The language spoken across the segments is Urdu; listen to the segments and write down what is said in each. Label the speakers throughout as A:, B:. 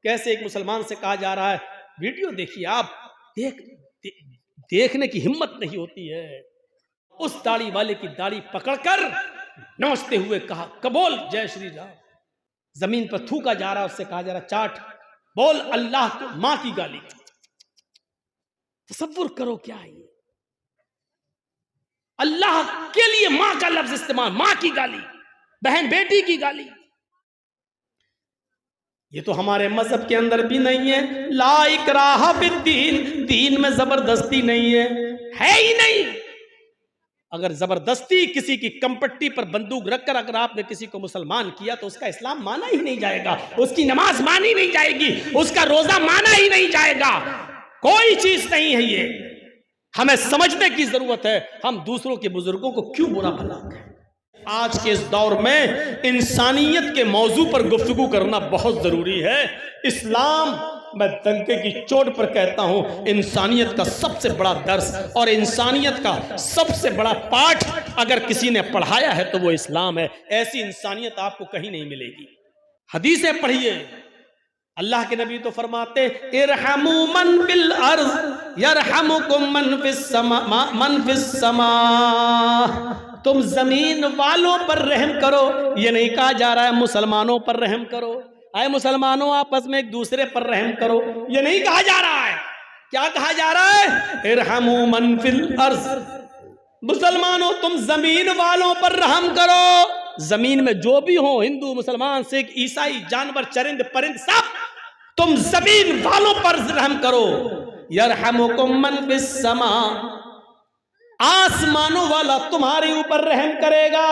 A: کیسے ایک مسلمان سے کہا جا رہا ہے، ویڈیو دیکھیے آپ، دیکھنے کی ہمت نہیں ہوتی ہے. اس داڑھی والے کی داڑھی پکڑ کر نوچتے ہوئے کہا قبول جے شری رام. زمین پر تھوکا جا رہا، اس سے کہا جا رہا چاٹ، بول اللہ کو ماں کی گالی. تصور کرو کیا ہے یہ، اللہ کے لیے ماں کا لفظ استعمال، ماں کی گالی، بہن بیٹی کی گالی. یہ تو ہمارے مذہب کے اندر بھی نہیں ہے. لا اکراہ فی الدین، دین میں زبردستی نہیں ہے ہی نہیں. اگر زبردستی کسی کی کمپٹی پر بندوق رکھ کر اگر آپ نے کسی کو مسلمان کیا تو اس کا اسلام مانا ہی نہیں جائے گا، اس کی نماز مانی نہیں جائے گی، اس کا روزہ مانا ہی نہیں جائے گا. کوئی چیز نہیں ہے یہ. ہمیں سمجھنے کی ضرورت ہے ہم دوسروں کے بزرگوں کو کیوں برا بھلا کہیں. آج کے اس دور میں انسانیت کے موضوع پر گفتگو کرنا بہت ضروری ہے. اسلام، میں ڈنکے کی چوٹ پر کہتا ہوں، انسانیت کا سب سے بڑا درس اور انسانیت کا سب سے بڑا پاٹھ اگر کسی نے پڑھایا ہے تو وہ اسلام ہے. ایسی انسانیت آپ کو کہیں نہیں ملے گی. حدیثیں پڑھیے، اللہ کے نبی تو فرماتے ارحموا من فی الارض یرحمکم من فی السماء. تم زمین والوں پر رحم کرو. یہ نہیں کہا جا رہا ہے مسلمانوں پر رحم کرو، اے مسلمانوں آپس میں ایک دوسرے پر رحم کرو، یہ نہیں کہا جا رہا ہے. کیا کہا جا رہا ہے؟ ارحموا من فی الارض. مسلمانوں تم زمین والوں پر رحم کرو. زمین میں جو بھی ہوں، ہندو، مسلمان، سکھ، عیسائی، جانور، چرند پرند، سب تم زمین والوں پر رحم کرو. یرحمکم من فی السماء، آسمانوں والا تمہارے اوپر رحم کرے گا.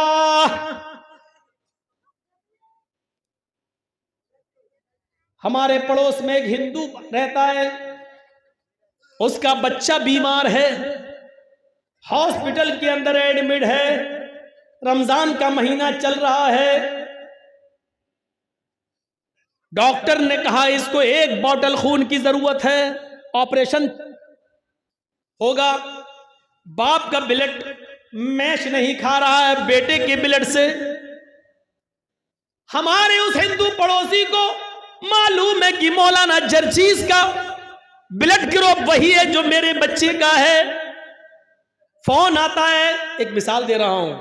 A: ہمارے پڑوس میں ایک ہندو رہتا ہے، اس کا بچہ بیمار ہے، ہاسپٹل کے اندر ایڈمٹ ہے، رمضان کا مہینہ چل رہا ہے. ڈاکٹر نے کہا اس کو 1 بوتل خون کی ضرورت ہے، آپریشن ہوگا. باپ کا بلڈ میچ نہیں کھا رہا ہے بیٹے کے بلڈ سے. ہمارے اس ہندو پڑوسی کو معلوم ہے کہ مولانا جرجیز کا بلڈ گروپ وہی ہے جو میرے بچے کا ہے. فون آتا ہے، ایک مثال دے رہا ہوں،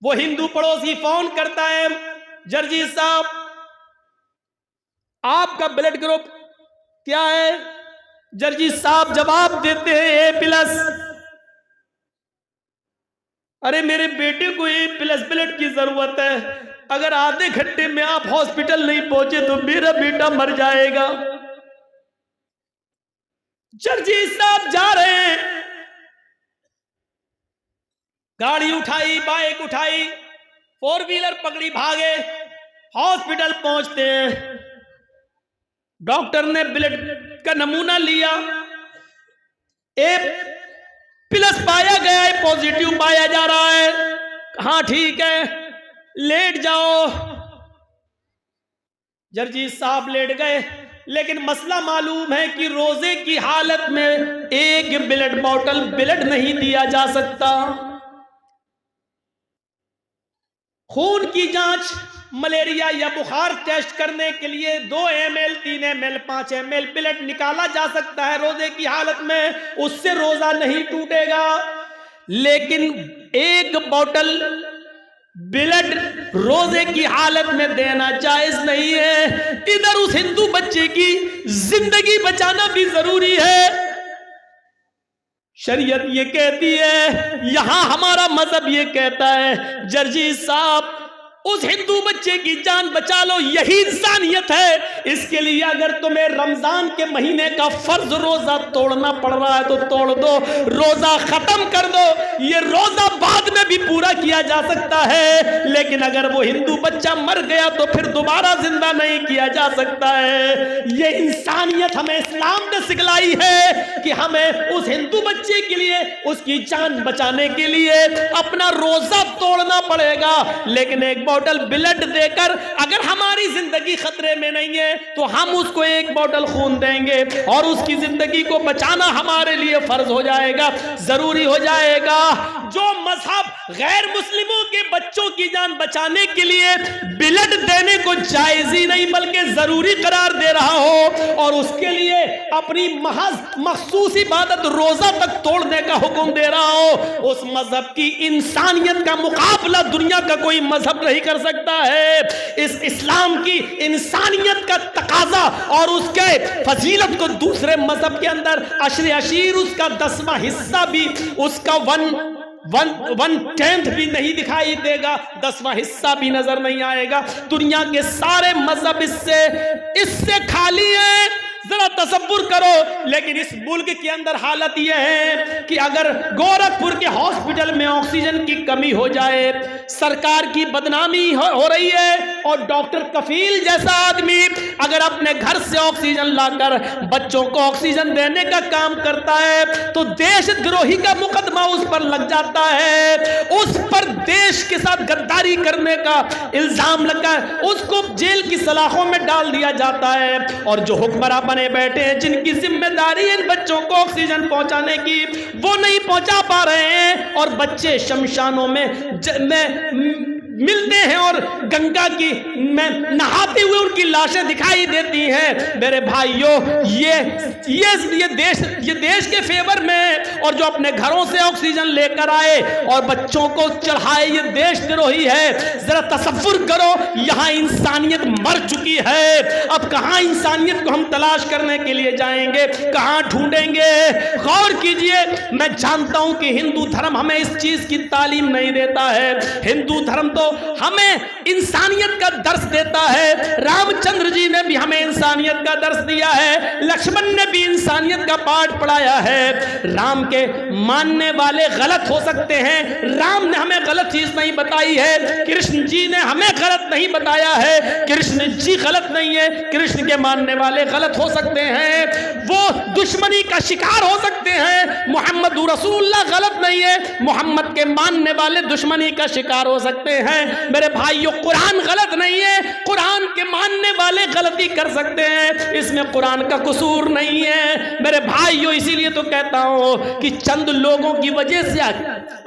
A: وہ ہندو پڑوسی فون کرتا ہے، جرجیز صاحب آپ کا بلڈ گروپ کیا ہے؟ جرجیز صاحب جواب دیتے ہیں A+. ارے میرے بیٹے کو A+ بلڈ کی ضرورت ہے، اگر آدھے گھنٹے میں آپ ہاسپٹل نہیں پہنچے تو میرا بیٹا مر جائے گا. جرجیز صاحب جا رہے ہیں، گاڑی اٹھائی، بائک اٹھائی، 4 ویلر پکڑی، بھاگے، ہاسپٹل پہنچتے ہیں. ڈاکٹر نے بلڈ کا نمونہ لیا، A+ پایا گیا ہے، پوزیٹیو پایا جا رہا ہے. ہاں ٹھیک ہے، لیٹ جاؤ. جرجیز صاحب لیٹ گئے، لیکن مسئلہ معلوم ہے کہ روزے کی حالت میں 1 بلڈ بوتل بلڈ نہیں دیا جا سکتا. خون کی جانچ ملیریا یا بخار ٹیسٹ کرنے کے لیے 2 ml 3 ml 5 ml بلڈ نکالا جا سکتا ہے روزے کی حالت میں، اس سے روزہ نہیں ٹوٹے گا. لیکن 1 بوتل بلڈ روزے کی حالت میں دینا جائز نہیں ہے. ادھر اس ہندو بچے کی زندگی بچانا بھی ضروری ہے. شریعت یہ کہتی ہے، یہاں ہمارا مذہب یہ کہتا ہے جرجیز صاحب اس ہندو بچے کی جان بچا لو، یہی انسانیت ہے. اس کے لیے اگر تمہیں رمضان کے مہینے کا فرض روزہ توڑنا پڑ رہا ہے تو توڑ دو، روزہ ختم کر دو. یہ روزہ بعد میں بھی پورا کیا جا سکتا ہے، لیکن اگر وہ ہندو بچہ مر گیا تو پھر دوبارہ زندہ نہیں کیا جا سکتا ہے. یہ انسانیت ہمیں اسلام نے سکھلائی ہے کہ ہمیں اس ہندو بچے کے لیے اس کی جان بچانے کے لیے اپنا روزہ توڑنا پڑے گا. لیکن 1 بوتل بلڈ دے کر اگر ہماری زندگی خطرے میں نہیں ہے، تو ہم اس کو 1 بوتل خون دیں گے اور اس کی زندگی کو بچانا ہمارے لیے فرض ہو جائے گا، ضروری ہو جائے گا۔ جو مذہب غیر مسلموں کے بچوں کی جان بچانے کے لیے بلڈ دینے کو جائز ہی نہیں بلکہ ضروری قرار دے رہا ہو اور اس کے لیے اپنی محض مخصوص عبادت روزہ تک توڑنے کا حکم دے رہا ہو، اس مذہب کی انسانیت کا مقابلہ دنیا کا کوئی مذہب نہیں کر سکتا ہے۔ اس اسلام کی انسانیت کا تقاضا اور اس کے فضیلت کو دوسرے مذہب کے اندر عشر عشیر اس کا 10واں حصہ بھی، اس کا 1/10 بھی نہیں دکھائی دے گا، 10واں حصہ بھی نظر نہیں آئے گا۔ دنیا کے سارے مذہب اس سے خالی ہیں، ذرا تصور کرو۔ لیکن اس ملک کے اندر حالت یہ ہے کہ اگر گورکھپور کے ہاسپٹل میں آکسیجن کی کمی ہو جائے، سرکار کی بدنامی ہو رہی ہے اور ڈاکٹر کفیل جیسا آدمی اگر اپنے گھر سے آکسیجن لا کر بچوں کو آکسیجن دینے کا کام کرتا ہے تو دیش دروہی کا مقدمہ اس پر لگ جاتا ہے، اس پر دیش کے ساتھ غداری کرنے کا الزام لگا ہے، اس کو جیل کی سلاخوں میں ڈال دیا جاتا ہے۔ اور جو حکمراں بنے بیٹھے ہیں جن کی ذمہ داری ان بچوں کو آکسیجن پہنچانے کی، وہ نہیں پہنچا پا رہے ہیں اور بچے شمشانوں میں ملتے ہیں اور گنگا کی میں نہاتے ہوئے ان کی لاشیں دکھائی دیتی ہیں۔ میرے بھائیوں، یہ دیش کے فیور میں اور جو اپنے گھروں سے آکسیجن لے کر آئے اور بچوں کو چڑھائے، یہ دیش دروہی ہے۔ ذرا تصور کرو، یہاں انسانیت مر چکی ہے، اب کہاں انسانیت کو ہم تلاش کرنے کے لیے جائیں گے، کہاں ڈھونڈیں گے؟ غور کیجئے، میں جانتا ہوں کہ ہندو دھرم ہمیں اس چیز کی تعلیم نہیں دیتا ہے، ہندو دھرم تو ہمیں انسانیت کا درس دیتا ہے۔ رام چندر جی نے بھی ہمیں انسانیت کا درس دیا ہے، لکشمن نے بھی انسانیت کا پاٹھ پڑھایا ہے۔ رام کے ماننے والے غلط ہو سکتے ہیں، رام نے ہمیں غلط چیز نہیں بتائی ہے، کرشن جی نے ہمیں غلط نہیں بتایا ہے، کرشن جی غلط نہیں ہے، کرشن کے ماننے والے غلط ہو سکتے ہیں، وہ دشمنی کا شکار ہو سکتے ہیں، محمد رسول اللہ غلط نہیں ہے، محمد کے ماننے والے دشمنی کا شکار ہو سکتے ہیں۔ میرے بھائیوں، قرآن غلط نہیں ہے، قرآن کے ماننے والے غلطی کر سکتے ہیں، اس میں قرآن کا قصور نہیں ہے۔ میرے بھائیوں، اسی لیے تو کہتا ہوں کہ چند لوگوں کی وجہ سے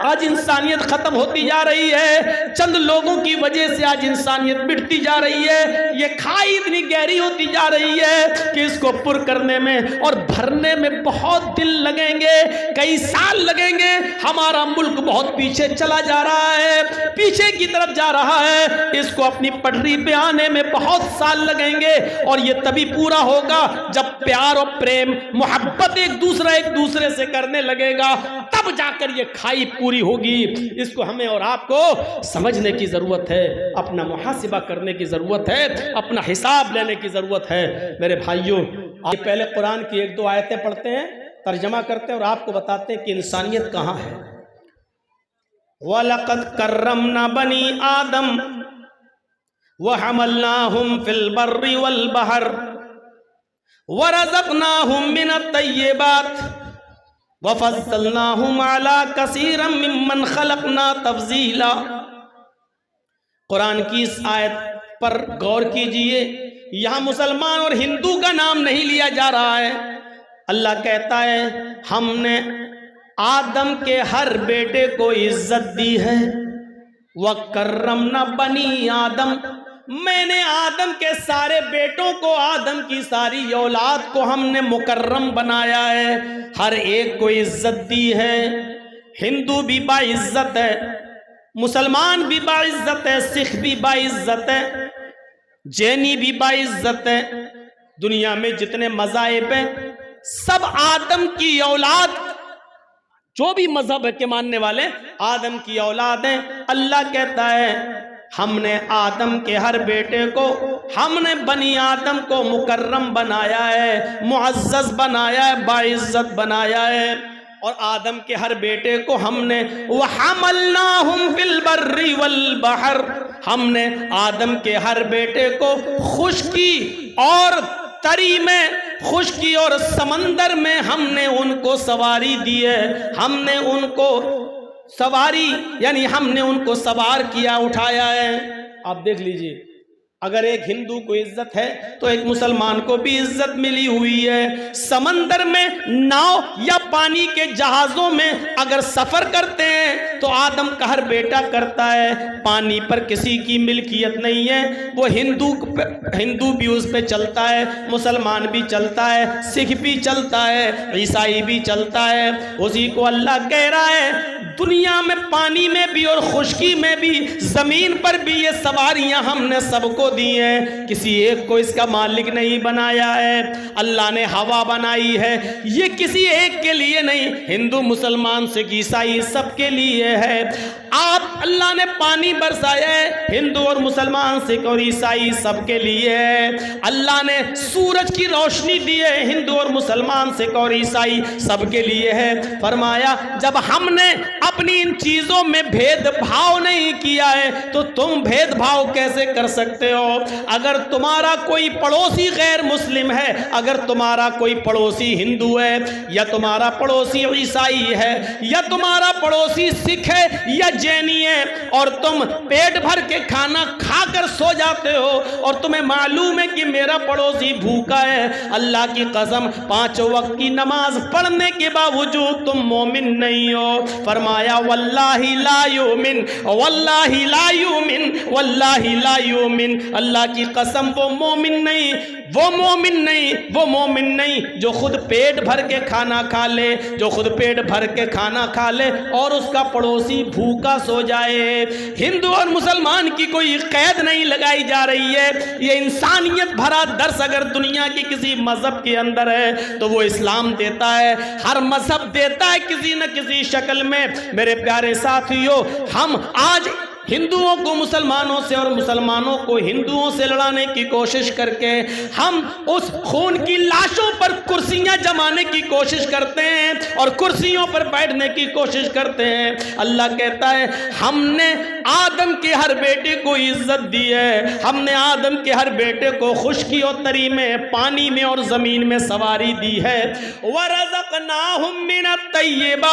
A: آج انسانیت ختم ہوتی جا رہی ہے، چند لوگوں کی وجہ سے آج انسانیت مٹتی جا رہی ہے، یہ کھائی اتنی گہری ہوتی جا رہی ہے کہ اس کو پر کرنے میں اور بھرنے میں بہت دن لگیں گے، کئی سال لگیں گے۔ ہمارا ملک بہت پیچھے چلا جا رہا ہے، پیچھے کی طرف جا رہا ہے، اس کو اپنی پٹری پہ آنے میں بہت سال لگیں گے اور یہ تبھی پورا ہوگا جب پیار اور پریم محبت ایک دوسرے سے کرنے لگے گا، تب جا کر یہ کھائی پوری ہوگی۔ اس کو ہمیں اور آپ کو سمجھنے کی ضرورت ہے، اپنا محاسبہ کرنے کی ضرورت ہے، اپنا حساب لینے کی ضرورت ہے۔ میرے بھائیوں، آپ پہلے قرآن کی 1-2 آیتیں پڑھتے ہیں، ترجمہ کرتے ہیں اور آپ کو بتاتے ہیں کہ انسانیت کہاں ہے۔ وَلَقَدْ كَرَّمْنَا بَنِي آدَمَ وَحَمَلْنَاهُمْ فِي الْبَرِّ وَالْبَحْرِ وَرَزَقْنَاهُمْ مِنَ الطَّيِّبَاتِ وَفَضَّلْنَاهُمْ عَلَى كَثِيرٍ مِّمَّنْ خَلَقْنَا تَفْضِيلًا۔ قرآن کی اس آیت پر غور کیجئے، یہاں مسلمان اور ہندو کا نام نہیں لیا جا رہا ہے۔ اللہ کہتا ہے ہم نے آدم کے ہر بیٹے کو عزت دی ہے، وَكَرَّمْنَا بَنِي آدم، میں نے آدم کے سارے بیٹوں کو، آدم کی ساری اولاد کو ہم نے مکرم بنایا ہے، ہر ایک کو عزت دی ہے۔ ہندو بھی باعزت ہے، مسلمان بھی باعزت ہے، سکھ بھی باعزت ہے، جینی بھی باعزت ہے، دنیا میں جتنے مذاہب ہیں سب آدم کی اولاد، جو بھی مذہب کے ماننے والے آدم کی اولاد ہیں۔ اللہ کہتا ہے ہم نے آدم کے ہر بیٹے کو، ہم نے بنی آدم کو مکرم بنایا ہے، معزز بنایا ہے، باعزت بنایا ہے۔ اور آدم کے ہر بیٹے کو ہم نے وَحَمَلْنَاهُمْ فِي الْبَرِّ وَالْبَحْرِ، ہم نے آدم کے ہر بیٹے کو خشکی اور تری میں، خشکی اور سمندر میں ہم نے ان کو سواری دی ہے، ہم نے ان کو سواری یعنی ہم نے ان کو سوار کیا، اٹھایا ہے۔ آپ دیکھ لیجئے، اگر ایک ہندو کو عزت ہے تو ایک مسلمان کو بھی عزت ملی ہوئی ہے۔ سمندر میں ناؤ یا پانی کے جہازوں میں اگر سفر کرتے ہیں تو آدم کا ہر بیٹا کرتا ہے، پانی پر کسی کی ملکیت نہیں ہے، وہ ہندو بھی اس پہ چلتا ہے، مسلمان بھی چلتا ہے، سکھ بھی چلتا ہے، عیسائی بھی چلتا ہے۔ اسی کو اللہ کہہ رہا ہے دنیا میں پانی میں بھی اور خشکی میں بھی زمین پر بھی یہ سواریاں ہم نے سب کو دی ہیں، کسی ایک کو اس کا مالک نہیں بنایا ہے۔ اللہ نے ہوا بنائی ہے، یہ کسی ایک کے لیے نہیں، ہندو مسلمان سکھ عیسائی سب کے لیے ہے۔ آپ اللہ نے پانی برسایا ہے، ہندو اور مسلمان سکھ اور عیسائی سب کے لیے ہے۔ اللہ نے سورج کی روشنی دی ہے، ہندو اور مسلمان سکھ اور عیسائی سب کے لیے ہے۔ فرمایا جب ہم نے اپنی ان چیزوں میں بھید بھاؤ نہیں کیا ہے تو تم بھید بھاؤ کیسے کر سکتے ہو؟ اگر تمہارا کوئی پڑوسی غیر مسلم ہے، اگر تمہارا کوئی پڑوسی ہندو ہے یا تمہارا پڑوسی عیسائی ہے یا تمہارا پڑوسی سکھ ہے یا جینی ہے، اور تم پیٹ بھر کے کھانا کھا کر سو جاتے ہو اور تمہیں معلوم ہے کہ میرا پڑوسی بھوکا ہے، اللہ کی قسم 5 وقت کی نماز پڑھنے کے باوجود تم مومن نہیں ہو۔ فرمایا واللہ لا یؤمن، واللہ لا یؤمن، واللہ لا یؤمن، اللہ کی قسم وہ مومن نہیں، وہ مومن نہیں، وہ مومن نہیں جو خود پیٹ بھر کے کھانا کھا لے، جو خود پیٹ بھر کے کھانا کھا لے اور اس کا پڑوسی بھوکا سو جائے۔ ہندو اور مسلمان کی کوئی قید نہیں لگائی جا رہی ہے، یہ انسانیت بھرا درس اگر دنیا کی کسی مذہب کے اندر ہے تو وہ اسلام دیتا ہے، ہر مذہب دیتا ہے کسی نہ کسی شکل میں۔ میرے پیارے ساتھیوں، ہم آج ہندوؤں کو مسلمانوں سے اور مسلمانوں کو ہندوؤں سے لڑانے کی کوشش کر کے ہم اس خون کی لاشوں پر کرسیاں جمانے کی کوشش کرتے ہیں اور کرسیوں پر بیٹھنے کی کوشش کرتے ہیں۔ اللہ کہتا ہے ہم نے آدم کے ہر بیٹے کو عزت دی ہے، ہم نے آدم کے ہر بیٹے کو خشکی اور تری میں، پانی میں اور زمین میں سواری دی ہے۔ وَرَزَقْنَاهُم مِّنَ الطَّيِّبَاتِ،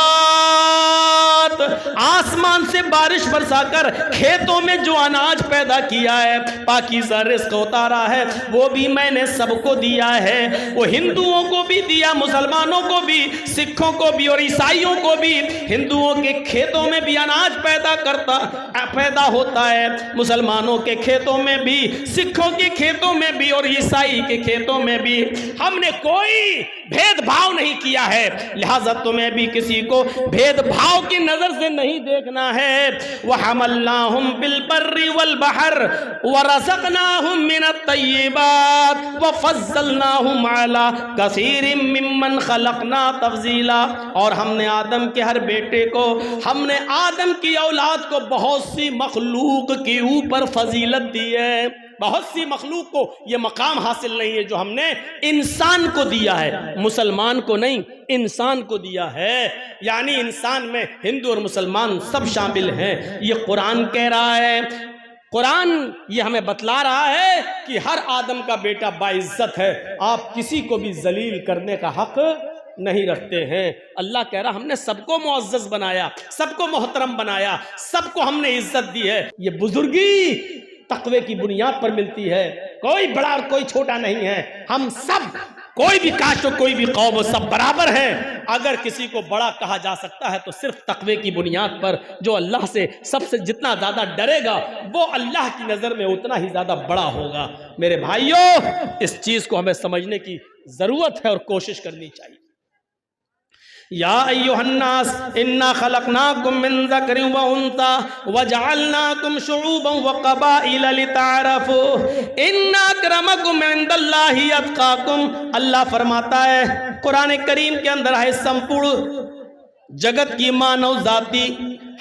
A: آسمان سے بارش برسا کر کھیتوں میں جو اناج پیدا کیا ہے، پاکیزہ رزق اتارا ہے، وہ بھی میں نے سب کو دیا ہے۔ وہ ہندوؤں کو بھی دیا، مسلمانوں کو بھی، سکھوں کو بھی اور عیسائیوں کو بھی۔ ہندوؤں کے کھیتوں میں بھی اناج پیدا ہوتا ہے، مسلمانوں کے کھیتوں میں بھی، سکھوں کے کھیتوں میں بھی اور عیسائی کے کھیتوں میں بھی۔ ہم نے کوئی بھید بھاؤ نہیں کیا ہے، لہذا تمہیں بھی کسی کو بھید بھاؤ کی نظر سے نہیں دیکھنا ہے۔ وَحَمَلْنَاهُمْ بِالْبَرِّ وَالْبَحْرِ وَرَزَقْنَاهُمْ مِنَ الطَّيِّبَاتِ وَفَضَّلْنَاهُمْ عَلَى كَثِيرٍ مِّمَّنْ خَلَقْنَا تَفْضِيلًا، اور ہم نے آدم کے ہر بیٹے کو، ہم نے آدم کی اولاد کو بہت سی مخلوق کے اوپر فضیلت دی ہے۔ بہت سی مخلوق کو یہ مقام حاصل نہیں ہے جو ہم نے انسان کو دیا ہے، مسلمان کو نہیں، انسان کو دیا ہے۔ یعنی انسان میں ہندو اور مسلمان سب شامل ہیں، یہ قرآن کہہ رہا ہے۔ قرآن یہ ہمیں بتلا رہا ہے کہ ہر آدم کا بیٹا باعزت ہے، آپ کسی کو بھی ذلیل کرنے کا حق نہیں رکھتے ہیں۔ اللہ کہہ رہا ہم نے سب کو معزز بنایا، سب کو محترم بنایا، سب کو ہم نے عزت دی ہے۔ یہ بزرگی تقوی کی بنیاد پر ملتی ہے، کوئی بڑا اور کوئی چھوٹا نہیں ہے، ہم سب، کوئی بھی کاسٹ ہو، کوئی بھی قوم ہو، سب برابر ہیں۔ اگر کسی کو بڑا کہا جا سکتا ہے تو صرف تقوی کی بنیاد پر، جو اللہ سے سب سے جتنا زیادہ ڈرے گا وہ اللہ کی نظر میں اتنا ہی زیادہ بڑا ہوگا۔ میرے بھائیوں، اس چیز کو ہمیں سمجھنے کی ضرورت ہے اور کوشش کرنی چاہیے۔ یا ایھا الناس انا خلقناکم من ذکر و انثی وجعلناکم شعوبا وقبائل لتعارفوا ان اکرمکم عند اللہ اتقاکم۔ اللہ فرماتا ہے قرآن کریم کے اندر ہے سمپورن جگت کی مانو ذاتی،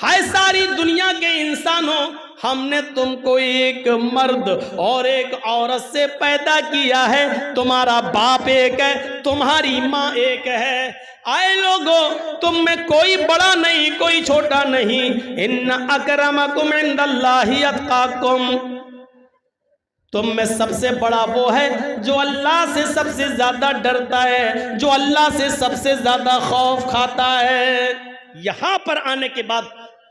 A: ہے ساری دنیا کے انسانوں، ہم نے تم کو ایک مرد اور ایک عورت سے پیدا کیا ہے، تمہارا باپ ایک ہے، تمہاری ماں ایک ہے۔ آئے لوگوں، تم میں کوئی بڑا نہیں، کوئی چھوٹا نہیں۔ ان اکرمکم عند اللہ اتقاکم، تم میں سب سے بڑا وہ ہے جو اللہ سے سب سے زیادہ ڈرتا ہے، جو اللہ سے سب سے زیادہ خوف کھاتا ہے۔ یہاں پر آنے کے بعد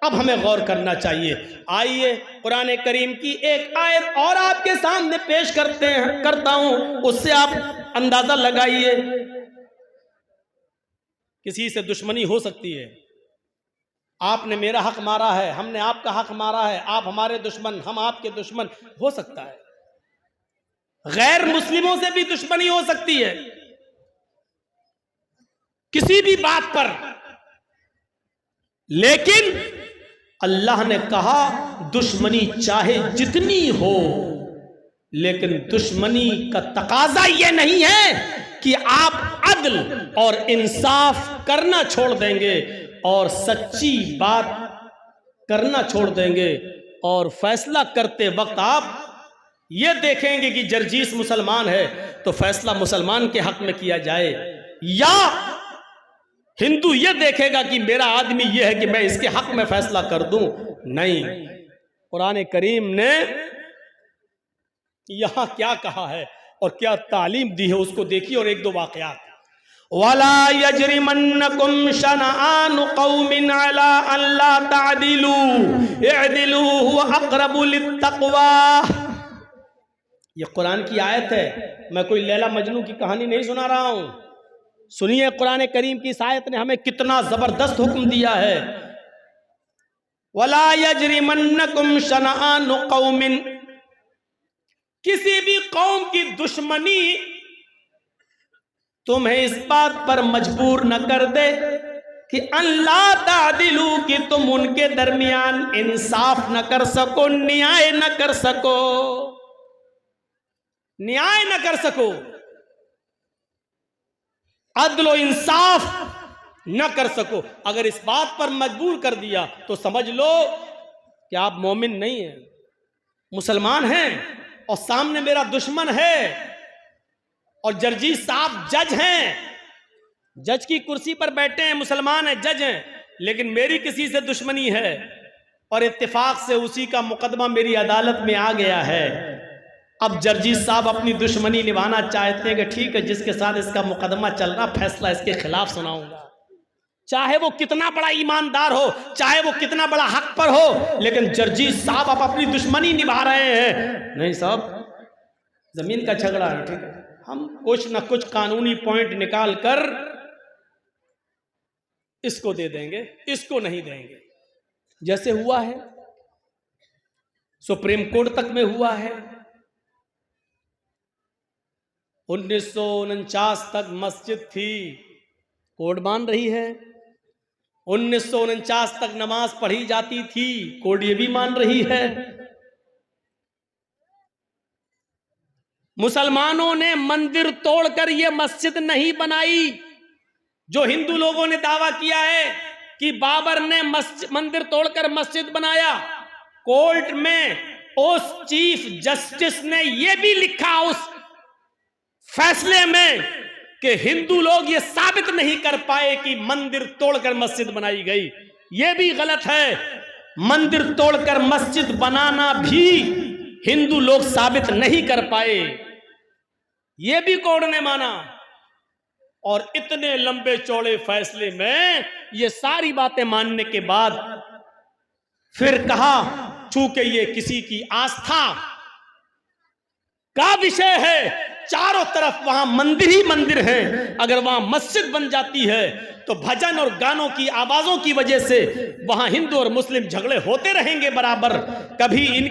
A: اب ہمیں غور کرنا چاہیے. آئیے قرآن کریم کی ایک آیت اور آپ کے سامنے پیش کرتا ہوں، اس سے آپ اندازہ لگائیے. کسی سے دشمنی ہو سکتی ہے، آپ نے میرا حق مارا ہے، ہم نے آپ کا حق مارا ہے، آپ ہمارے دشمن، ہم آپ کے دشمن، ہو سکتا ہے. غیر مسلموں سے بھی دشمنی ہو سکتی ہے کسی بھی بات پر. لیکن اللہ نے کہا دشمنی چاہے جتنی ہو، لیکن دشمنی کا تقاضا یہ نہیں ہے کہ آپ عدل اور انصاف کرنا چھوڑ دیں گے اور سچی بات کرنا چھوڑ دیں گے، اور فیصلہ کرتے وقت آپ یہ دیکھیں گے کہ جرجیس مسلمان ہے تو فیصلہ مسلمان کے حق میں کیا جائے، یا ہندو یہ دیکھے گا کہ میرا آدمی یہ ہے کہ میں اس کے حق میں فیصلہ کر دوں. نہیں، قرآن کریم نے یہاں کیا کہا ہے اور کیا تعلیم دی ہے اس کو دیکھیے. اور ایک دو واقعات. وَلَا يَجْرِمَنَّكُمْ شَنَآنُ قَوْمٍ عَلَىٰ أَن لَّا تَعْدِلُوا اعْدِلُوا هُوَ أَقْرَبُ لِلتَّقْوَىٰ. یہ قرآن کی آیت ہے، میں کوئی لیلا مجنوں کی کہانی نہیں سنا رہا ہوں. سنیے قرآن کریم کی اس آیت نے ہمیں کتنا زبردست حکم دیا ہے. وَلَا يَجْرِمَنَّكُمْ شَنَآنُ قَوْمٍ، کسی بھی قوم کی دشمنی تمہیں اس بات پر مجبور نہ کر دے کہ اللہ تعدلوا، کہ تم ان کے درمیان انصاف نہ کر سکو، نیائے نہ کر سکو، نیائے نہ کر سکو، عدل و انصاف نہ کر سکو. اگر اس بات پر مجبور کر دیا تو سمجھ لو کہ آپ مومن نہیں ہیں، مسلمان ہیں، اور سامنے میرا دشمن ہے، اور جرجیس صاحب جج ہیں، جج کی کرسی پر بیٹھے ہیں، مسلمان ہیں، جج ہیں، لیکن میری کسی سے دشمنی ہے اور اتفاق سے اسی کا مقدمہ میری عدالت میں آ گیا ہے. اب جرجیس صاحب اپنی دشمنی نبھانا چاہتے ہیں کہ ٹھیک ہے، جس کے ساتھ اس کا مقدمہ چل رہا، فیصلہ اس کے خلاف سناؤں گا، چاہے وہ کتنا بڑا ایماندار ہو، چاہے وہ کتنا بڑا حق پر ہو. لیکن جرجیس صاحب اب اپنی دشمنی نبھا رہے ہیں. نہیں صاحب، زمین کا جھگڑا ہے، ٹھیک ہے، ہم کچھ نہ کچھ قانونی پوائنٹ نکال کر اس کو دے دیں گے، اس کو نہیں دیں گے. جیسے ہوا ہے سپریم کورٹ تک میں ہوا ہے. 1949 تک مسجد تھی، کورٹ مان رہی ہے. 1949 تک نماز پڑھی جاتی تھی، کورٹ یہ بھی مان رہی ہے. مسلمانوں نے مندر توڑ کر یہ مسجد نہیں بنائی. جو ہندو لوگوں نے دعویٰ کیا ہے کہ بابر نے مندر توڑ کر مسجد بنایا، کورٹ میں اس چیف جسٹس نے یہ بھی لکھا اس فیصلے میں کہ ہندو لوگ یہ ثابت نہیں کر پائے کہ مندر توڑ کر مسجد بنائی گئی. یہ بھی غلط ہے. مندر توڑ کر مسجد بنانا بھی ہندو لوگ ثابت نہیں کر پائے، یہ بھی کورٹ نے مانا. اور اتنے لمبے چوڑے فیصلے میں یہ ساری باتیں ماننے کے بعد پھر کہا چونکہ یہ کسی کی آستھا کا وشے ہے، چاروں طرف وہاں مندر ہی مندر ہیں، اگر وہاں مسجد بن جاتی ہے تو بھجن اور گانوں کی آوازوں کی وجہ سے وہاں ہندو اور مسلم جھگڑے ہوتے رہیں گے برابر. کبھی ان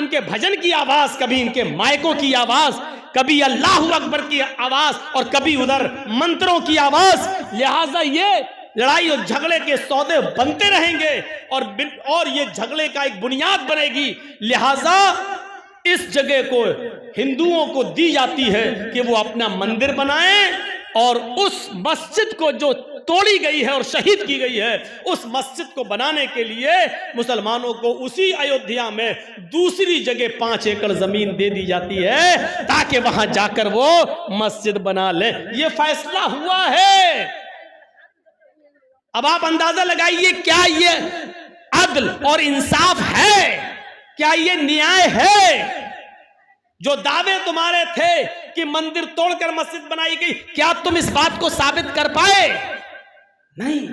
A: کے بھجن کی آواز، کبھی ان کے مائکوں کی آواز، کبھی اللہ اکبر کی آواز، اور کبھی ادھر منتروں کی آواز. لہٰذا یہ لڑائی اور جھگڑے کے سودے بنتے رہیں گے اور یہ جھگڑے کا ایک بنیاد بنے گی. لہٰذا اس جگہ کو ہندوؤں کو دی جاتی ہے کہ وہ اپنا مندر بنائیں، اور اس مسجد کو جو توڑی گئی ہے اور شہید کی گئی ہے، اس مسجد کو بنانے کے لیے مسلمانوں کو اسی ایودھیا میں دوسری جگہ 5 ایکڑ زمین دے دی جاتی ہے تاکہ وہاں جا کر وہ مسجد بنا لیں. یہ فیصلہ ہوا ہے. اب آپ اندازہ لگائیے، کیا یہ عدل اور انصاف ہے؟ کیا یہ نیائے ہے؟ جو دعوے تمہارے تھے کہ مندر توڑ کر مسجد بنائی گئی، کیا تم اس بات کو ثابت کر پائے؟ نہیں.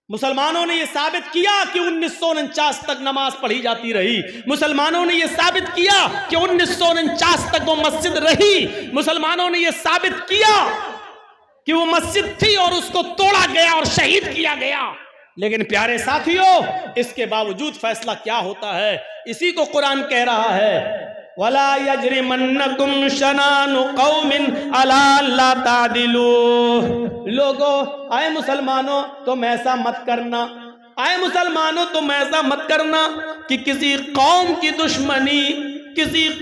A: مسلمانوں نے یہ ثابت کیا کہ 1949 تک نماز پڑھی جاتی رہی، مسلمانوں نے یہ ثابت کیا کہ 1949 تک وہ مسجد رہی، مسلمانوں نے یہ ثابت کیا کہ وہ مسجد تھی اور اس کو توڑا گیا اور شہید کیا گیا۔ لیکن پیارے ساتھیوں، اس کے باوجود فیصلہ کیا ہوتا ہے؟ اسی کو قرآن کہہ رہا ہے وَلَا يَجْرِمَنَّكُمْ شَنَانُ قَوْمٍ عَلَىٰ أَلَّا تَعْدِلُوا۔ لوگو، آئے مسلمانوں تم ایسا مت کرنا، آئے مسلمانوں تم ایسا مت کرنا کہ کسی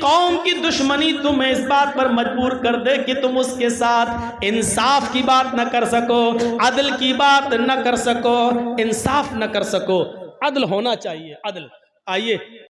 A: قوم کی دشمنی تمہیں اس بات پر مجبور کر دے کہ تم اس کے ساتھ انصاف کی بات نہ کر سکو، عدل کی بات نہ کر سکو، انصاف نہ کر سکو۔ عدل ہونا چاہیے، عدل۔ آئیے